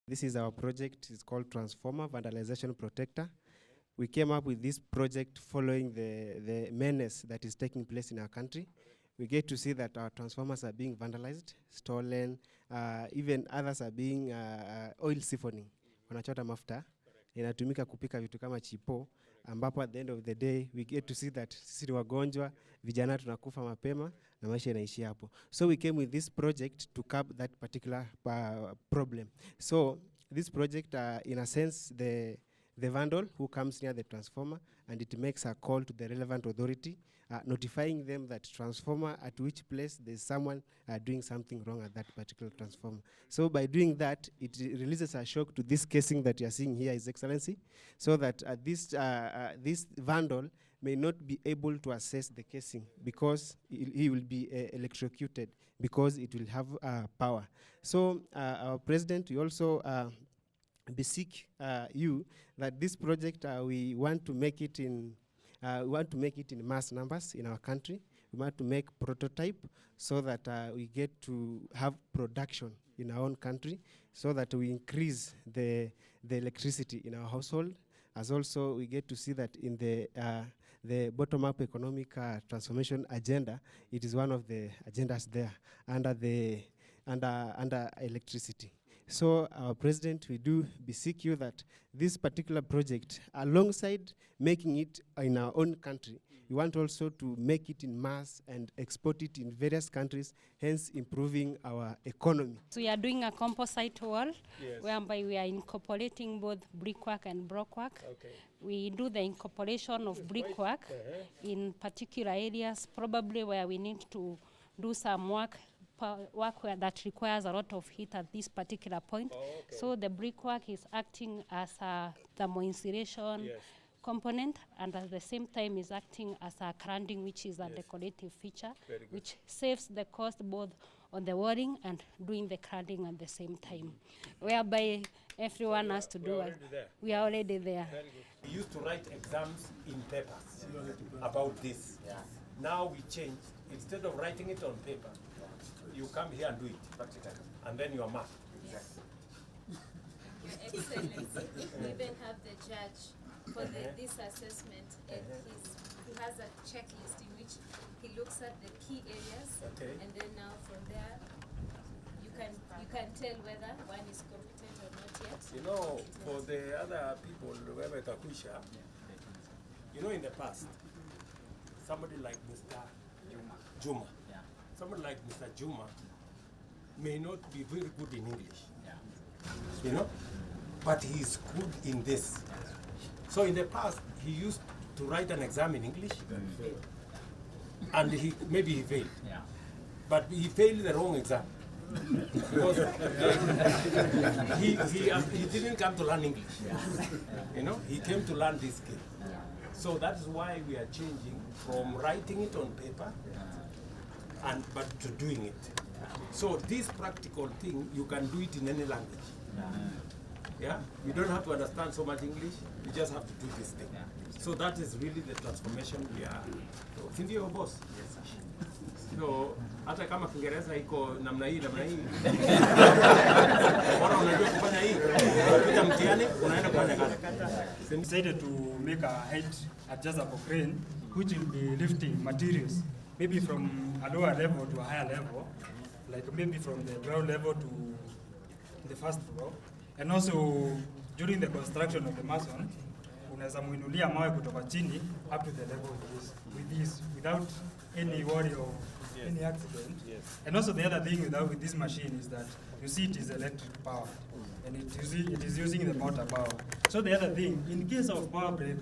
This is our project. It's called Transformer Vandalization Protector. We came up with this project following the menace that is taking place in our country. We get to see that our transformers are being vandalized, stolen, even others are being oil siphoning. Wanachota mafuta, inatumika kupika vitu kama chipo, ambapo at the end of the day, we get to see that sisi ni wagonjwa, vijana tunakufa mapema, na maisha inaishia hapo. So we came with this project to curb that particular problem. So this project, in a sense, the vandal who comes near the transformer, and it makes a call to the relevant authority, notifying them that transformer, at which place there's someone doing something wrong at that particular transformer. So by doing that, it releases a shock to this casing that you're seeing here, His Excellency, so that this vandal may not be able to assess the casing because he will be electrocuted because it will have power. So our president, we also beseech you that this project we want to make it in mass numbers in our country. We want to make prototype so that we get to have production in our own country, so that we increase the electricity in our household, as also we get to see that in the bottom-up economic transformation agenda, it is one of the agendas there under electricity. So, our President, we do beseech you that this particular project, alongside making it in our own country, we want also to make it in mass and export it in various countries, hence improving our economy. So we are doing a composite wall, yes, whereby we are incorporating both brickwork and blockwork. Okay. We do the incorporation of brickwork in particular areas, probably where we need to do some work where that requires a lot of heat at this particular point. Oh, okay. So the brickwork is acting as a thermo-insulation, yes, component, and at the same time is acting as a cladding, which is a, yes, decorative feature, which saves the cost both on the walling and doing the cladding at the same time, whereby everyone has to do it. We are already there. We used to write exams in papers about this. Yeah. Now we change. Instead of writing it on paper, you come here and do it practically, and then you are marked. Yes. Your Excellency, we even have the judge for this assessment, and he has a checklist in which he looks at the key areas, and then now from there you can tell whether one is competent or not yet. You know, for the other people, Wewe Kakusha, you know, in the past, somebody like Mr. Juma, somebody like Mr. Juma may not be very good in English, you know, but he is good in this. So in the past, he used to write an exam in English, and maybe he failed, but he failed the wrong exam. Because he didn't come to learn English, you know, he came to learn this skill. So that's why we are changing from writing it on paper but to doing it. So this practical thing, you can do it in any language. Yeah, you don't have to understand so much English, you just have to do this thing. So that is really the transformation we are. Sindio your boss? Yes, sir. So hata kama Kiingereza iko namna hii, bora unajua kufanya hii, ukipita mtihani unaenda kufanya kazi. We decided to make a height adjustable crane which will be lifting materials maybe from a lower level to a higher level, like maybe from the ground level to the first floor. And also during the construction of the mason, unaweza muinulia mawe kutoka chini up to the level with this without any worry of any accident. And also the other thing with this machine is that you see it is electric power and it is using the motor power. So the other thing, in case of power breaking,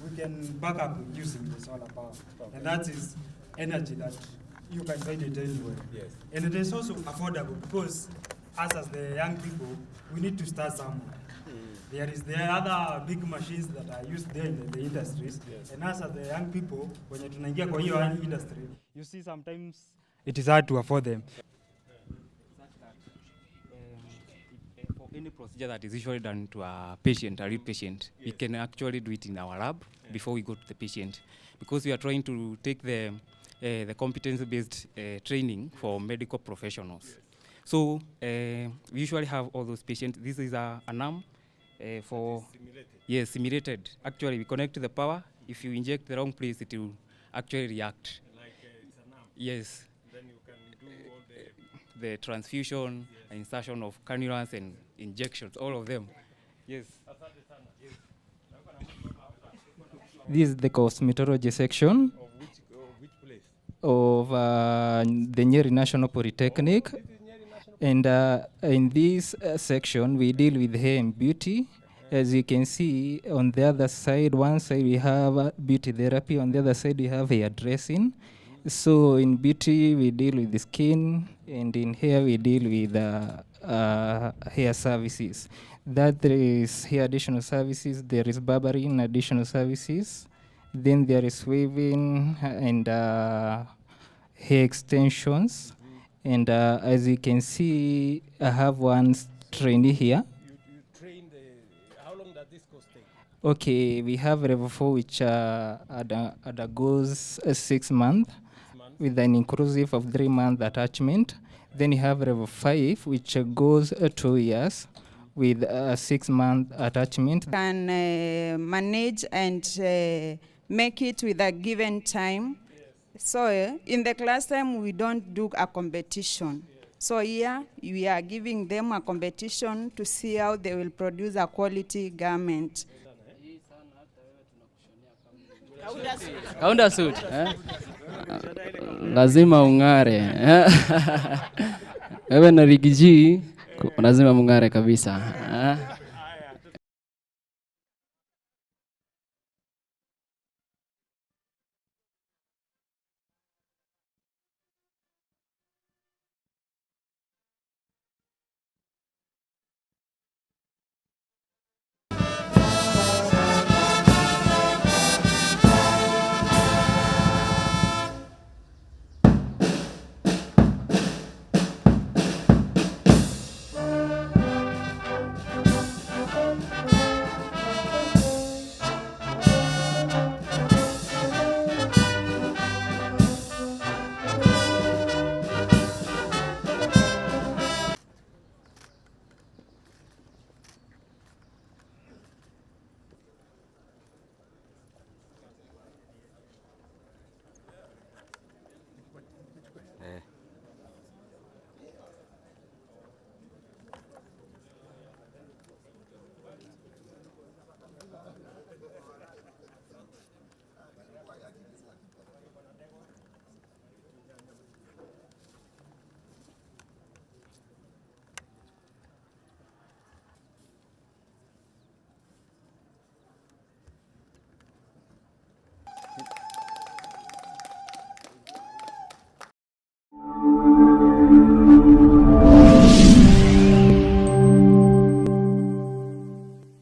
we can back up using the solar power. And that is energy that you can find it anywhere. Yes. And it is also affordable because us as the young people, we need to start somewhere. There are other big machines that are used there in the industries. Yes. And us as the young people, when you tunaingia kwa hiyo industry, you see sometimes it is hard to afford them. For any procedure that is usually done to a patient, a real patient, we can actually do it in our lab before we go to the patient, because we are trying to take the competence-based training for medical professionals. Yes. So we usually have all those patients. This is an arm for simulated. Simulated. Actually, we connect to the power. If you inject the wrong place, it will actually react. Like it's an arm. Yes. Then you can do all the transfusion, insertion of cannulas and injections, all of them. Yes. This is the cosmetology section Of which place? of the Nyeri National Polytechnic. And in this section, we deal with hair and beauty. As you can see, on the other side, one side we have beauty therapy, on the other side we have hair dressing. So in beauty, we deal with the skin, and in hair, we deal with hair services. That there is hair additional services, there is barbering additional services, then there is weaving and hair extensions. And as you can see, I have one trainee here. You train how long does this course take? Okay, we have level 4, which undergoes 6 months with an inclusive of 3 month attachment. Then you have level 5, which goes 2 years with a 6 month attachment. Can manage and make it with a given time. So in the class time, we don't do a competition. So here, we are giving them a competition to see how they will produce a quality garment. Kaunda suit. Lazima ungare. Wewe na rigiji, lazima mungare kabisa.